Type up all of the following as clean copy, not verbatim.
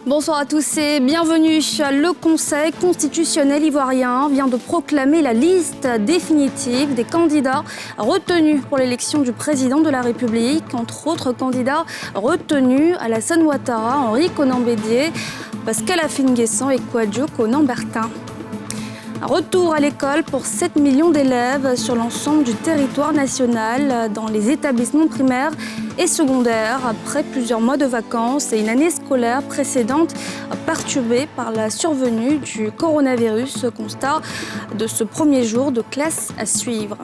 Bonsoir à tous et bienvenue. Le Conseil constitutionnel ivoirien vient de proclamer la liste définitive des candidats retenus pour l'élection du président de la République. Entre autres candidats retenus, Alassane Ouattara, Henri Konan Bédié, Pascal Affi-N'Guessan et Kouadio Konan Bertin. Retour à l'école pour 7 millions d'élèves sur l'ensemble du territoire national dans les établissements primaires et secondaires après plusieurs mois de vacances et une année scolaire précédente perturbée par la survenue du coronavirus, constat de ce premier jour de classe à suivre.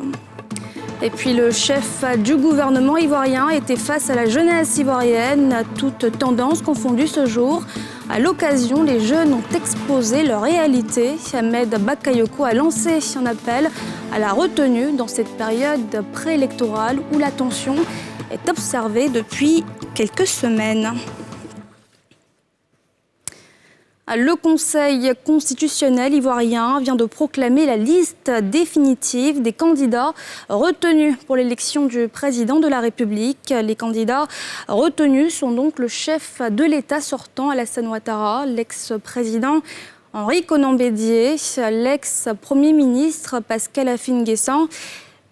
Et puis le chef du gouvernement ivoirien était face à la jeunesse ivoirienne, toutes tendances confondues ce jour. À l'occasion, les jeunes ont exposé leur réalité. Ahmed Bakayoko a lancé un appel à la retenue dans cette période préélectorale où la tension est observée depuis quelques semaines. Le Conseil constitutionnel ivoirien vient de proclamer la liste définitive des candidats retenus pour l'élection du président de la République. Les candidats retenus sont donc le chef de l'État sortant, Alassane Ouattara, l'ex-président Henri Konan Bédié, l'ex-premier ministre Pascal Affi-N'Guessan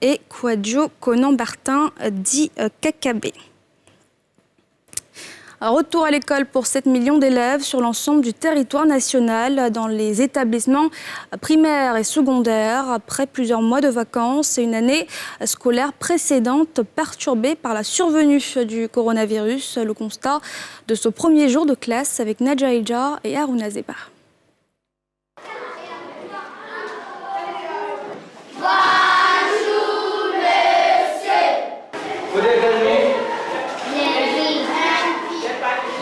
et Kouadio Konan Bertin, dit Kakabé. Retour à l'école pour 7 millions d'élèves sur l'ensemble du territoire national dans les établissements primaires et secondaires après plusieurs mois de vacances et une année scolaire précédente perturbée par la survenue du coronavirus. Le constat de ce premier jour de classe avec Nadja Idjar et Harouna Zeba.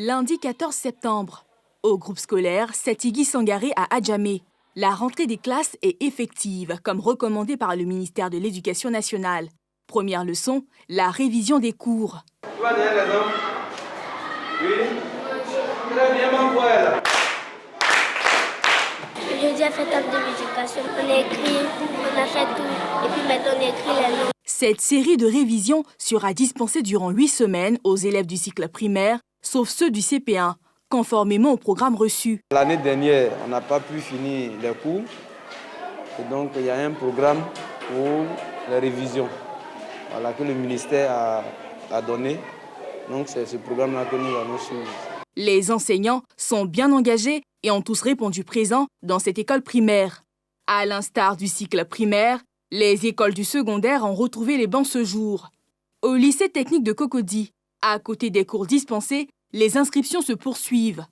Lundi 14 septembre, au groupe scolaire Satigui Sangaré à Adjamé, la rentrée des classes est effective, comme recommandé par le ministère de l'Éducation nationale. Première leçon, la révision des cours. Tu vas derrière les hommes? Oui. Très bien, ma poêle. Jeudi a fait table de médication. On a écrit, on a fait tout. Et puis maintenant on écrit les noms. Cette série de révisions sera dispensée durant 8 semaines aux élèves du cycle primaire, sauf ceux du CP1, conformément au programme reçu. L'année dernière, on n'a pas pu finir les cours. Et donc, il y a un programme pour les révisions, voilà, que le ministère a donné. Donc, c'est ce programme-là que nous allons suivre. Les enseignants sont bien engagés et ont tous répondu présent dans cette école primaire. À l'instar du cycle primaire, les écoles du secondaire ont retrouvé les bancs ce jour. Au lycée technique de Cocody, à côté des cours dispensés, les inscriptions se poursuivent.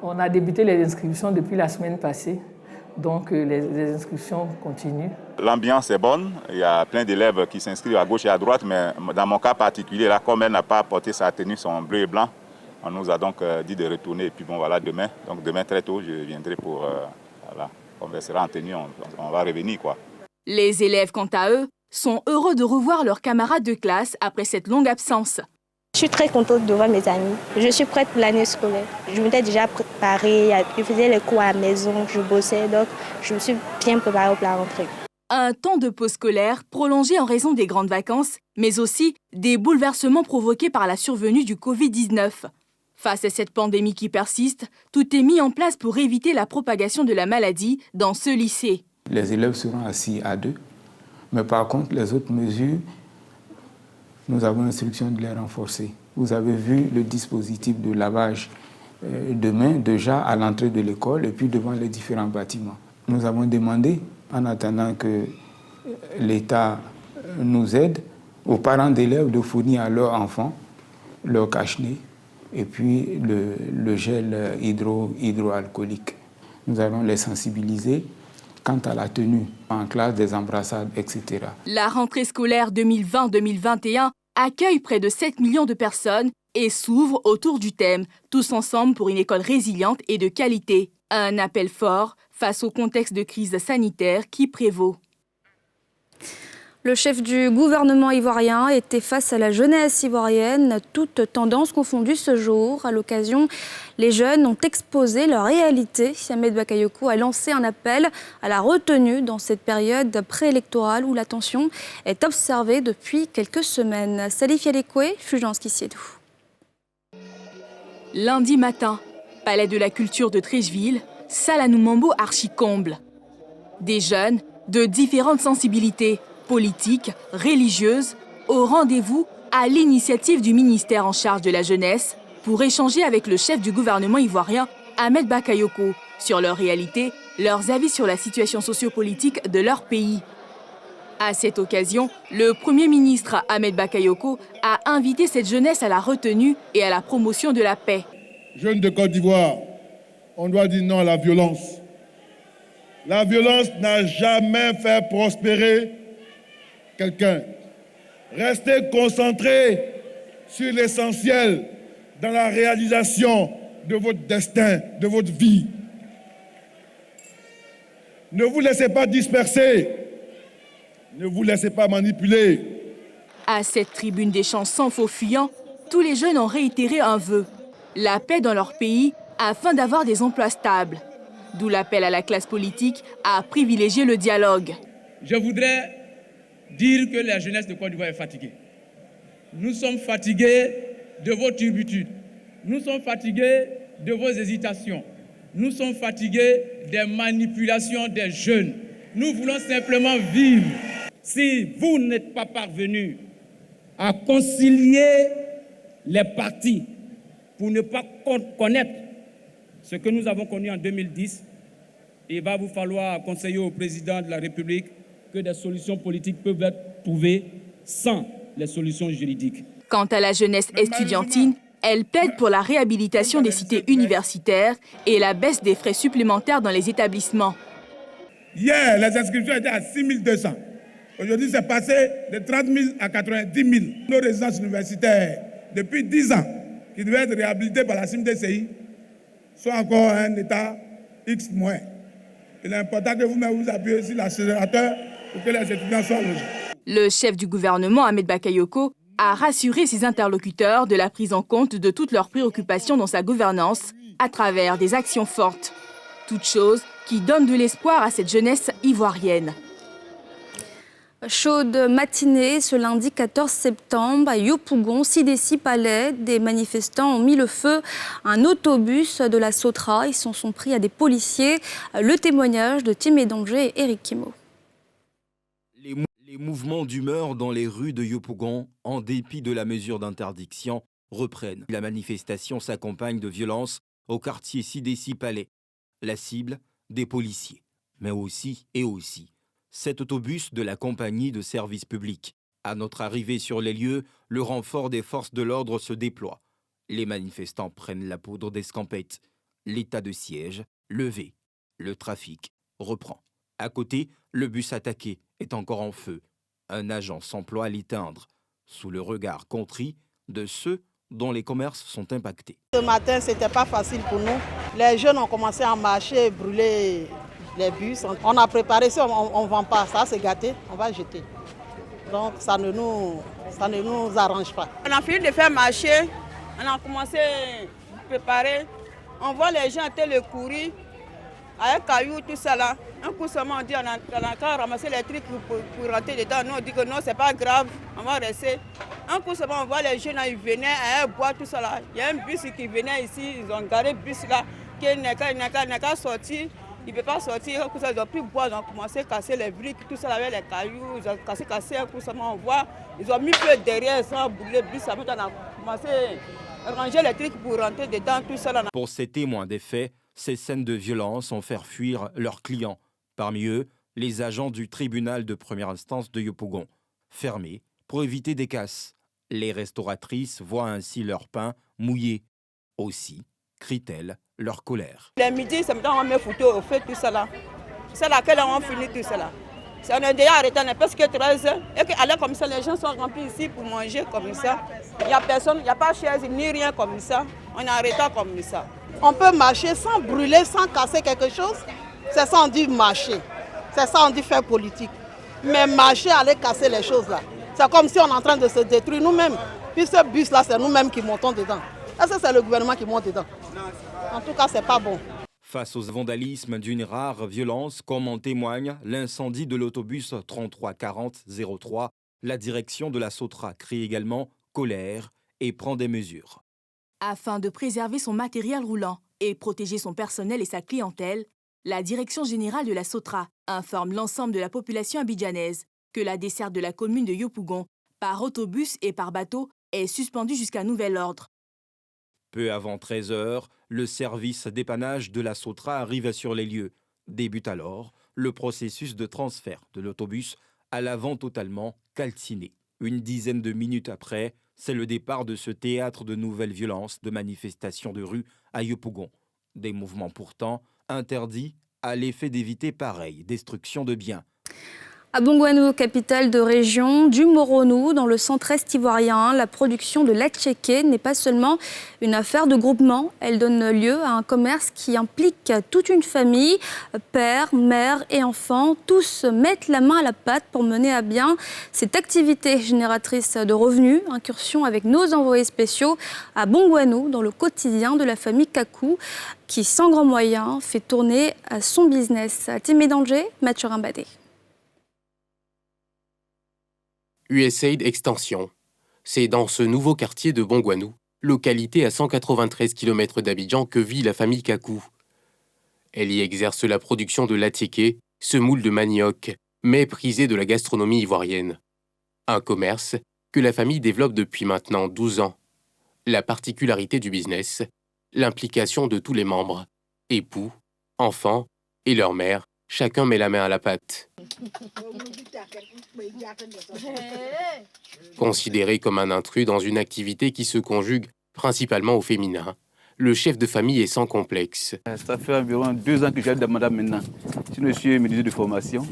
On a débuté les inscriptions depuis la semaine passée, donc les inscriptions continuent. L'ambiance est bonne, il y a plein d'élèves qui s'inscrivent à gauche et à droite, mais dans mon cas particulier, là, comme elle n'a pas porté sa tenue, son bleu et blanc, on nous a donc dit de retourner. Et puis bon, voilà, demain très tôt, je viendrai pour, voilà, on versera en tenue, on va revenir, quoi. Les élèves, quant à eux, sont heureux de revoir leurs camarades de classe après cette longue absence. Je suis très contente de voir mes amis. Je suis prête pour l'année scolaire. Je m'étais déjà préparée, je faisais les cours à la maison, je bossais, donc je me suis bien préparée pour la rentrée. Un temps de pause scolaire prolongé en raison des grandes vacances, mais aussi des bouleversements provoqués par la survenue du Covid-19. Face à cette pandémie qui persiste, tout est mis en place pour éviter la propagation de la maladie dans ce lycée. Les élèves seront assis à deux, mais par contre, les autres mesures, nous avons l'instruction de les renforcer. Vous avez vu le dispositif de lavage de mains déjà à l'entrée de l'école et puis devant les différents bâtiments. Nous avons demandé, en attendant que l'État nous aide, aux parents d'élèves de fournir à leurs enfants leur cache-nez et puis le gel hydroalcoolique. Nous allons les sensibiliser quant à la tenue en classe, des embrassades, etc. La rentrée scolaire 2020-2021 accueille près de 7 millions de personnes et s'ouvre autour du thème « Tous ensemble pour une école résiliente et de qualité ». Un appel fort face au contexte de crise sanitaire qui prévaut. Le chef du gouvernement ivoirien était face à la jeunesse ivoirienne, toutes tendances confondues ce jour. À l'occasion, les jeunes ont exposé leur réalité. Ahmed Bakayoko a lancé un appel à la retenue dans cette période préélectorale où la tension est observée depuis quelques semaines. Salif Yalekwe, Fulgence Kissiedou. Lundi matin, Palais de la Culture de Treichville, salle Anoumambo archi-comble. Des jeunes de différentes sensibilités, politiques, religieuses, au rendez-vous à l'initiative du ministère en charge de la jeunesse pour échanger avec le chef du gouvernement ivoirien, Ahmed Bakayoko, sur leur réalité, leurs avis sur la situation sociopolitique de leur pays. À cette occasion, le Premier ministre Ahmed Bakayoko a invité cette jeunesse à la retenue et à la promotion de la paix. Jeunes de Côte d'Ivoire, on doit dire non à la violence. La violence n'a jamais fait prospérer quelqu'un. Restez concentrés sur l'essentiel dans la réalisation de votre destin, de votre vie. Ne vous laissez pas disperser. Ne vous laissez pas manipuler. À cette tribune des chants sans faux fuyants, tous les jeunes ont réitéré un vœu. La paix dans leur pays afin d'avoir des emplois stables. D'où l'appel à la classe politique à privilégier le dialogue. Je voudrais dire que la jeunesse de Côte d'Ivoire est fatiguée. Nous sommes fatigués de vos turpitudes. Nous sommes fatigués de vos hésitations. Nous sommes fatigués des manipulations des jeunes. Nous voulons simplement vivre. Si vous n'êtes pas parvenus à concilier les partis pour ne pas connaître ce que nous avons connu en 2010, il va vous falloir conseiller au président de la République que des solutions politiques peuvent être trouvées sans les solutions juridiques. Quant à la jeunesse estudiantine, elle plaide pour la réhabilitation des cités universitaires et la baisse des frais supplémentaires dans les établissements. Hier, les inscriptions étaient à 6 200. Aujourd'hui, c'est passé de 30 000 à 90 000. Nos résidences universitaires, depuis 10 ans, qui devaient être réhabilitées par la CIMDCI, sont encore à un état X-. Il est important que vous-même vous appuyez sur l'accélérateur pour que les étudiants soient logés. Le chef du gouvernement, Ahmed Bakayoko, a rassuré ses interlocuteurs de la prise en compte de toutes leurs préoccupations dans sa gouvernance à travers des actions fortes. Toutes choses qui donnent de l'espoir à cette jeunesse ivoirienne. Chaude matinée ce lundi 14 septembre à Yopougon, Sidessi-Palais. Des manifestants ont mis le feu à un autobus de la Sotra. Ils s'en sont pris à des policiers. Le témoignage de Tim Danger et Eric Kimo. Les mouvements d'humeur dans les rues de Yopougon, en dépit de la mesure d'interdiction, reprennent. La manifestation s'accompagne de violences au quartier Sidessi-Palais. La cible, des policiers. Mais aussi, cet autobus de la compagnie de service public. À notre arrivée sur les lieux, le renfort des forces de l'ordre se déploie. Les manifestants prennent la poudre d'escampette. L'état de siège, levé. Le trafic reprend. À côté, le bus attaqué est encore en feu. Un agent s'emploie à l'éteindre, sous le regard contrit de ceux dont les commerces sont impactés. Ce matin, ce n'était pas facile pour nous. Les jeunes ont commencé à marcher, brûler les bus. On a préparé, si on ne vend pas, ça c'est gâté, on va jeter. Donc ça ne nous arrange pas. On a fini de faire marcher, on a commencé à préparer. On voit les gens le courir, avec cailloux, tout ça là. Un coup seulement on dit on a qu'à ramasser les trucs pour rentrer dedans. Nous on dit que non, c'est pas grave, on va rester. Un coup seulement on voit les jeunes, ils venaient à boire tout ça là. Il y a un bus qui venait ici, ils ont garé le bus là, qui n'a qu'à sortir. Il ne peut pas sortir, un coup ça, ils ont pris bois, ils ont commencé à casser les briques, tout ça avec les cailloux, ils ont cassé un coup seulement on voit. Ils ont mis peu derrière, ça a brûlé le bus, ça a commencé à ranger les trucs pour rentrer dedans, tout ça là. Pour ces témoins des faits, ces scènes de violence ont fait fuir leurs clients. Parmi eux, les agents du tribunal de première instance de Yopougon, fermés pour éviter des casses. Les restauratrices voient ainsi leur pain mouillé. Aussi, crient-elles leur colère. Le midi, c'est maintenant on met photo au fait tout ça là. C'est laquelle on finit tout ça là. On est déjà arrêté, on est presque 13 heures. Et qu'aller comme ça, les gens sont remplis ici pour manger comme ça. Il n'y a personne, il n'y a pas de chaise ni rien comme ça. On est arrêté comme ça. On peut marcher sans brûler, sans casser quelque chose. C'est ça on dit marcher. C'est ça on dit faire politique. Mais marcher, aller casser les choses là. C'est comme si on est en train de se détruire nous-mêmes. Puis ce bus là, c'est nous-mêmes qui montons dedans. Est-ce que c'est le gouvernement qui monte dedans? En tout cas, c'est pas bon. Face au vandalisme d'une rare violence, comme en témoigne l'incendie de l'autobus 3340-03, la direction de la Sotra crie également colère et prend des mesures. Afin de préserver son matériel roulant, et protéger son personnel et sa clientèle, la Direction générale de la Sotra informe l'ensemble de la population abidjanaise que la desserte de la commune de Yopougon par autobus et par bateau est suspendue jusqu'à nouvel ordre. Peu avant 13 h, le service dépannage de la Sotra arrive sur les lieux. Débute alors le processus de transfert de l'autobus à l'avant totalement calciné. Une dizaine de minutes après, c'est le départ de ce théâtre de nouvelles violences, de manifestations de rue à Yopougon. Des mouvements pourtant interdits à l'effet d'éviter pareille destruction de biens. À Bongouanou, capitale de région du Moronou, dans le centre-est ivoirien, la production de l'attiéké n'est pas seulement une affaire de groupement. Elle donne lieu à un commerce qui implique toute une famille, père, mère et enfants. Tous mettent la main à la pâte pour mener à bien cette activité génératrice de revenus. Incursion avec nos envoyés spéciaux à Bongouanou, dans le quotidien de la famille Kakou, qui, sans grands moyens, fait tourner son business. À Timé-Danger, Mathieu Rimbadé. USAID Extension. C'est dans ce nouveau quartier de Bongouanou, localité à 193 km d'Abidjan, que vit la famille Kakou. Elle y exerce la production de l'attiéké, semoule de manioc, méprisé de la gastronomie ivoirienne. Un commerce que la famille développe depuis maintenant 12 ans. La particularité du business, l'implication de tous les membres, époux, enfants et leur mère, chacun met la main à la pâte. Considéré comme un intrus dans une activité qui se conjugue principalement au féminin, le chef de famille est sans complexe. Ça fait environ 2 ans que j'aide madame maintenant. Je suis menuisier de formation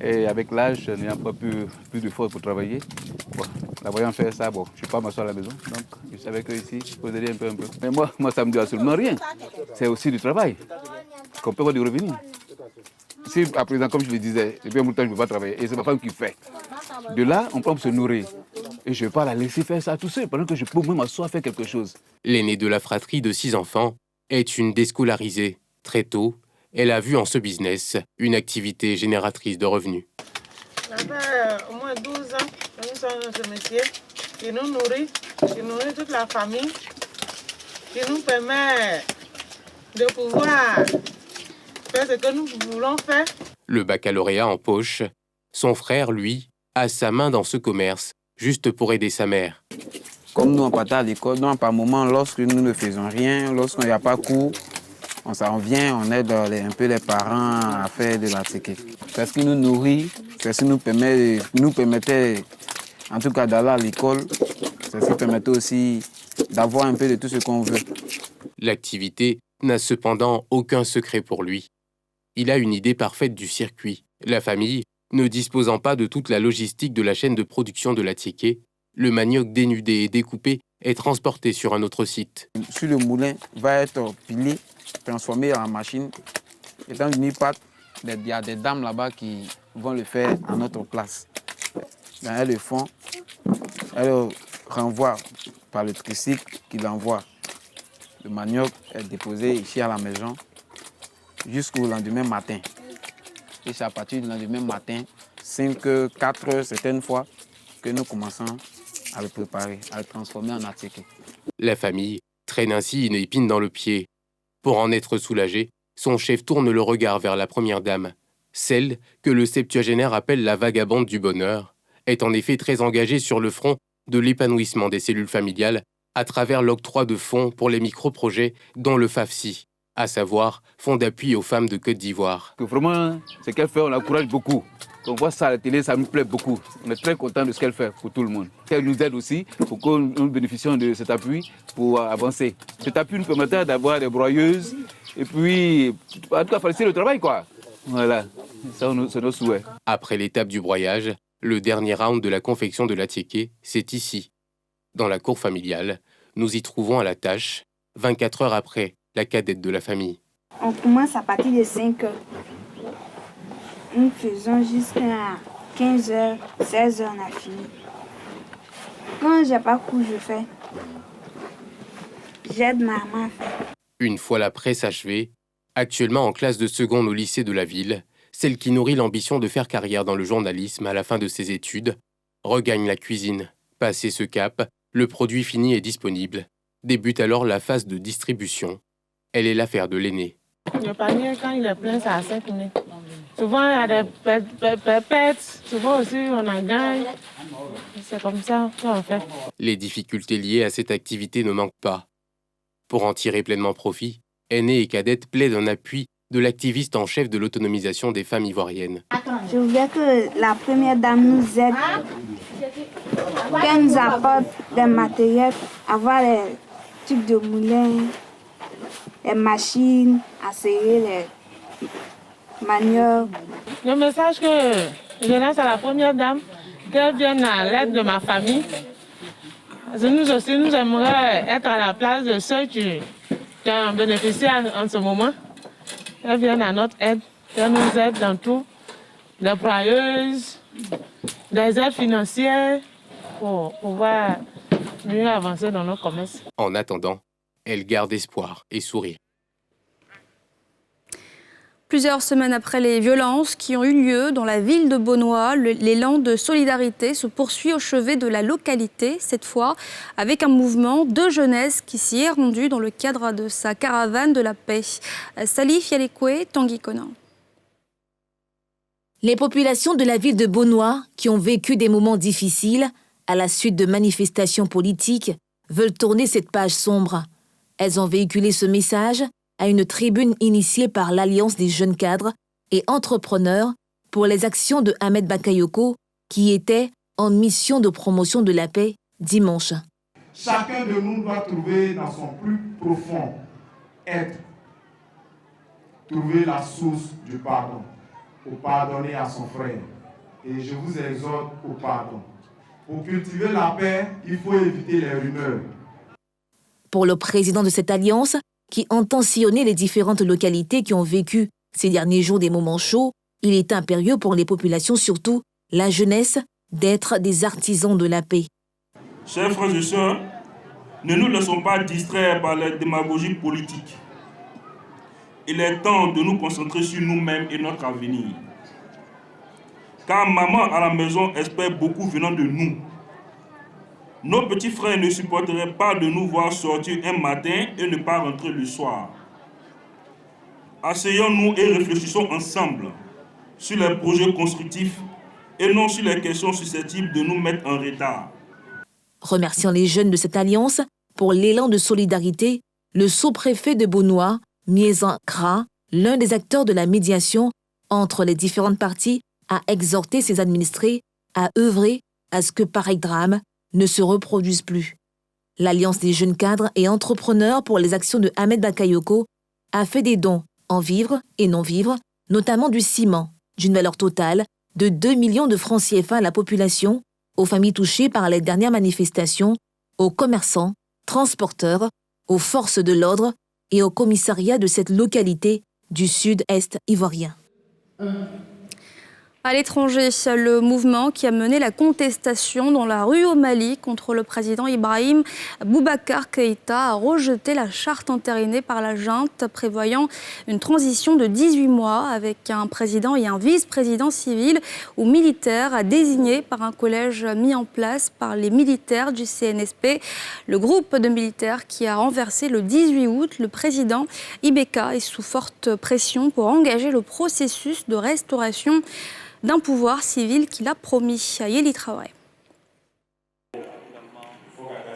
et avec l'âge, n'ayant pas plus de force pour travailler. Bon, la voyant faire ça, bon, je ne suis pas m'asseoir à la maison. Donc, je savais qu'ici, je posais un peu. Mais moi, ça ne me dit absolument rien. C'est aussi du travail, qu'on peut avoir des revenus. Si, à présent, comme je le disais, depuis un bout de temps, je ne peux pas travailler. Et c'est ma femme qui fait. De là, on peut se nourrir. Et je ne vais pas la laisser faire ça tout seul, pendant que je peux même m'asseoir faire quelque chose. L'aînée de la fratrie de 6 enfants est une déscolarisée. Très tôt, elle a vu en ce business une activité génératrice de revenus. Ça fait au moins 12 ans que nous sommes dans ce métier, qui nous nourrit toute la famille, qui nous permet de pouvoir faire ce que nous voulons faire. Le baccalauréat en poche, son frère, lui, a sa main dans ce commerce, juste pour aider sa mère. Comme nous, on partait à l'école, donc par moment, lorsque nous ne faisons rien, lorsqu'il n'y a pas cours, on s'en vient, on aide un peu les parents à faire de l'attiéké. C'est ce qui nous nourrit, c'est ce qui nous permettait, en tout cas d'aller à l'école, c'est ce qui permettait aussi d'avoir un peu de tout ce qu'on veut. L'activité n'a cependant aucun secret pour lui. Il a une idée parfaite du circuit. La famille, ne disposant pas de toute la logistique de la chaîne de production de l'attiéké, le manioc dénudé et découpé est transporté sur un autre site. Sur le moulin, va être pilé, transformé en machine. Étant une pâte, il y a des dames là-bas qui vont le faire à notre place. Elles le font, elles le renvoient par le tricycle qui l'envoie. Le manioc est déposé ici à la maison jusqu'au lendemain matin. Et c'est à partir du lendemain matin, 5 heures, 4 heures certaines fois, que nous commençons à le préparer, à le transformer en attiéké. La famille traîne ainsi une épine dans le pied. Pour en être soulagé, son chef tourne le regard vers la première dame. Celle que le septuagénaire appelle la vagabonde du bonheur est en effet très engagée sur le front de l'épanouissement des cellules familiales à travers l'octroi de fonds pour les micro-projets dont le FAFSI, à savoir Fonds d'appui aux femmes de Côte d'Ivoire. Vraiment, ce qu'elle fait, on l'encourage beaucoup. Quand on voit ça à la télé, ça nous plaît beaucoup. On est très content de ce qu'elle fait pour tout le monde. Elle nous aide aussi pour que nous bénéficions de cet appui pour avancer. Cet appui nous permettait d'avoir des broyeuses et puis, en tout cas, faciliter le travail, quoi. Voilà, ça, c'est nos souhaits. Après l'étape du broyage, le dernier round de la confection de l'attiéké, c'est ici. Dans la cour familiale, nous y trouvons à la tâche, 24 heures après, la cadette de la famille. On commence à partir de 5 heures. Nous faisons jusqu'à 15 heures, 16 heures, on a fini. Quand j'ai pas cours, je fais. J'aide ma maman à faire. Une fois la presse achevée, actuellement en classe de seconde au lycée de la ville, celle qui nourrit l'ambition de faire carrière dans le journalisme à la fin de ses études, regagne la cuisine. Passé ce cap, le produit fini est disponible. Débute alors la phase de distribution. Elle est l'affaire de l'aîné. Le panier, quand il est plein, c'est à 5 000. Souvent, il y a des pertes. Souvent aussi, on en gagne. C'est comme ça qu'on fait. Les difficultés liées à cette activité ne manquent pas. Pour en tirer pleinement profit, Aînée et Cadette plaident un appui de l'activiste en chef de l'autonomisation des femmes ivoiriennes. Je voulais que la première dame nous aide, qu'elle nous apporte des matériels, avoir les tubes de moulin, les machines à serrer, les maniocs. Le message que je lance à la première dame, qu'elle vienne à l'aide de ma famille. Parce que nous aussi, nous aimerions être à la place de ceux qui en bénéficient en ce moment. Qu'elle vienne à notre aide, qu'elle nous aide dans tout. Des broyeuses, des aides financières pour pouvoir mieux avancer dans nos commerces. En attendant, elle garde espoir et sourit. Plusieurs semaines après les violences qui ont eu lieu dans la ville de Beaunois, l'élan de solidarité se poursuit au chevet de la localité, cette fois avec un mouvement de jeunesse qui s'y est rendu dans le cadre de sa caravane de la paix. Salif Yalekwe, Tanguy Conan. Les populations de la ville de Beaunois, qui ont vécu des moments difficiles à la suite de manifestations politiques, veulent tourner cette page sombre. Elles ont véhiculé ce message à une tribune initiée par l'Alliance des jeunes cadres et entrepreneurs pour les actions de Ahmed Bakayoko, qui était en mission de promotion de la paix dimanche. Chacun de nous doit trouver dans son plus profond être, trouver la source du pardon, pour pardonner à son frère. Et je vous exhorte au pardon. Pour cultiver la paix, il faut éviter les rumeurs. Pour le président de cette alliance, qui entend sillonner les différentes localités qui ont vécu ces derniers jours des moments chauds, il est impérieux pour les populations, surtout la jeunesse, d'être des artisans de la paix. Chers frères et sœurs, ne nous laissons pas distraire par la démagogie politique. Il est temps de nous concentrer sur nous-mêmes et notre avenir. Car maman à la maison espère beaucoup venant de nous. Nos petits frères ne supporteraient pas de nous voir sortir un matin et ne pas rentrer le soir. Asseyons-nous et réfléchissons ensemble sur les projets constructifs et non sur les questions susceptibles de nous mettre en retard. Remerciant les jeunes de cette alliance pour l'élan de solidarité, le sous-préfet de Beaunois, Miezan Kra, l'un des acteurs de la médiation entre les différentes parties, a exhorté ses administrés à œuvrer à ce que pareil drame ne se reproduisent plus. L'Alliance des jeunes cadres et entrepreneurs pour les actions de Ahmed Bakayoko a fait des dons en vivres et non-vivres, notamment du ciment, d'une valeur totale de 2 millions de francs CFA à la population, aux familles touchées par les dernières manifestations, aux commerçants, transporteurs, aux forces de l'ordre et au commissariat de cette localité du sud-est ivoirien. À l'étranger, le mouvement qui a mené la contestation dans la rue au Mali contre le président Ibrahim Boubacar Keïta a rejeté la charte entérinée par la junte prévoyant une transition de 18 mois avec un président et un vice-président civil ou militaire désignés par un collège mis en place par les militaires du CNSP. Le groupe de militaires qui a renversé le 18 août le président Ibeka est sous forte pression pour engager le processus de restauration d'un pouvoir civil qu'il a promis à Yéli Traoré.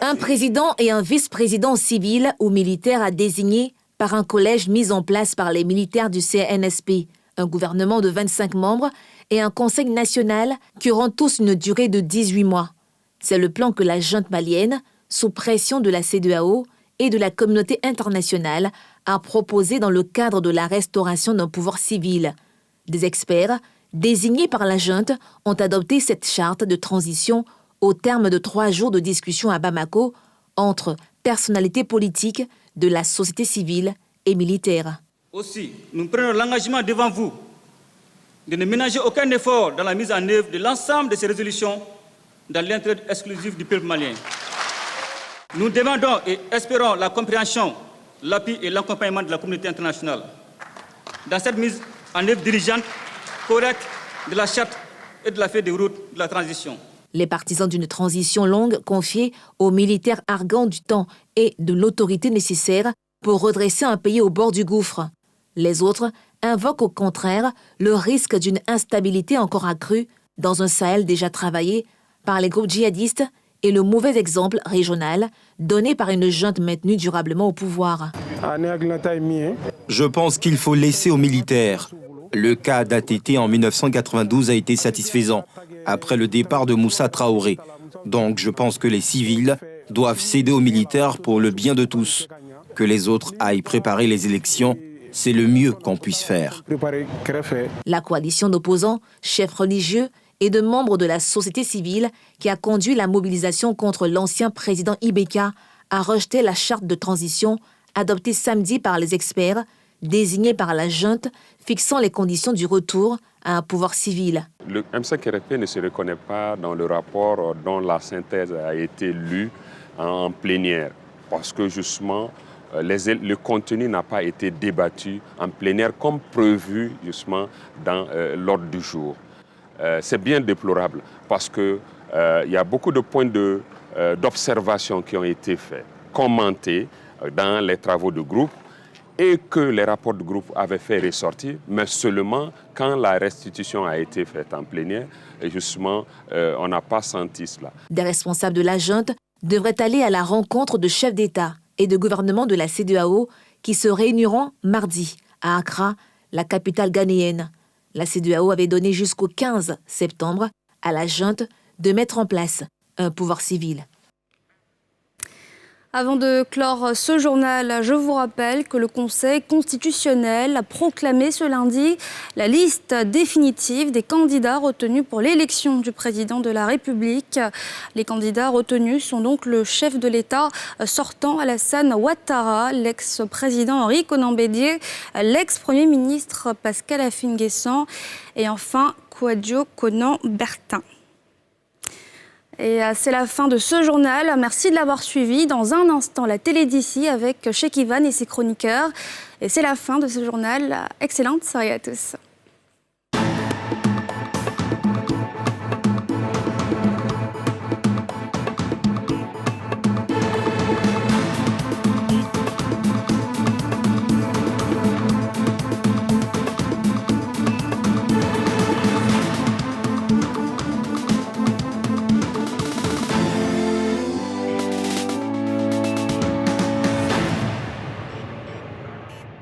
Un président et un vice-président civil ou militaire à désigner par un collège mis en place par les militaires du CNSP, un gouvernement de 25 membres et un conseil national qui auront tous une durée de 18 mois. C'est le plan que la junte malienne, sous pression de la CEDEAO et de la communauté internationale, a proposé dans le cadre de la restauration d'un pouvoir civil. Des experts désignés par la junte ont adopté cette charte de transition au terme de 3 jours de discussion à Bamako entre personnalités politiques de la société civile et militaire. Aussi, nous prenons l'engagement devant vous de ne ménager aucun effort dans la mise en œuvre de l'ensemble de ces résolutions dans l'intérêt exclusif du peuple malien. Nous demandons et espérons la compréhension, l'appui et l'accompagnement de la communauté internationale dans cette mise en œuvre diligente correcte de la charte et de la feuille de route de la transition. Les partisans d'une transition longue confiée aux militaires argants du temps et de l'autorité nécessaire pour redresser un pays au bord du gouffre. Les autres invoquent au contraire le risque d'une instabilité encore accrue dans un Sahel déjà travaillé par les groupes djihadistes et le mauvais exemple régional donné par une junte maintenue durablement au pouvoir. Je pense qu'il faut laisser aux militaires. Le cas d'ATT en 1992 a été satisfaisant, après le départ de Moussa Traoré. Donc je pense que les civils doivent céder aux militaires pour le bien de tous. Que les autres aillent préparer les élections, c'est le mieux qu'on puisse faire. La coalition d'opposants, chefs religieux et de membres de la société civile qui a conduit la mobilisation contre l'ancien président Ibeka a rejeté la charte de transition adoptée samedi par les experts, désignés par la junte, fixant les conditions du retour à un pouvoir civil. Le M5RP ne se reconnaît pas dans le rapport dont la synthèse a été lue en plénière, parce que justement, le contenu n'a pas été débattu en plénière comme prévu justement dans l'ordre du jour. C'est bien déplorable parce qu'il y a beaucoup de points d'observation qui ont été faits, commentés dans les travaux de groupe et que les rapports de groupe avaient fait ressortir, mais seulement quand la restitution a été faite en plénière, et justement, on n'a pas senti cela. Des responsables de la junte devraient aller à la rencontre de chefs d'État et de gouvernement de la CEDEAO qui se réuniront mardi à Accra, la capitale ghanéenne. La CEDEAO avait donné jusqu'au 15 septembre à la junte de mettre en place un pouvoir civil. Avant de clore ce journal, je vous rappelle que le Conseil constitutionnel a proclamé ce lundi la liste définitive des candidats retenus pour l'élection du président de la République. Les candidats retenus sont donc le chef de l'État sortant Alassane Ouattara, l'ex-président Henri Konan Bédié, l'ex-premier ministre Pascal Affi-N'Guessan et enfin Kouadio Konan Bertin. Et c'est la fin de ce journal. Merci de l'avoir suivi. Dans un instant, la télé d'ici avec Cheikh Ivan et ses chroniqueurs. Et c'est la fin de ce journal. Excellente soirée à tous.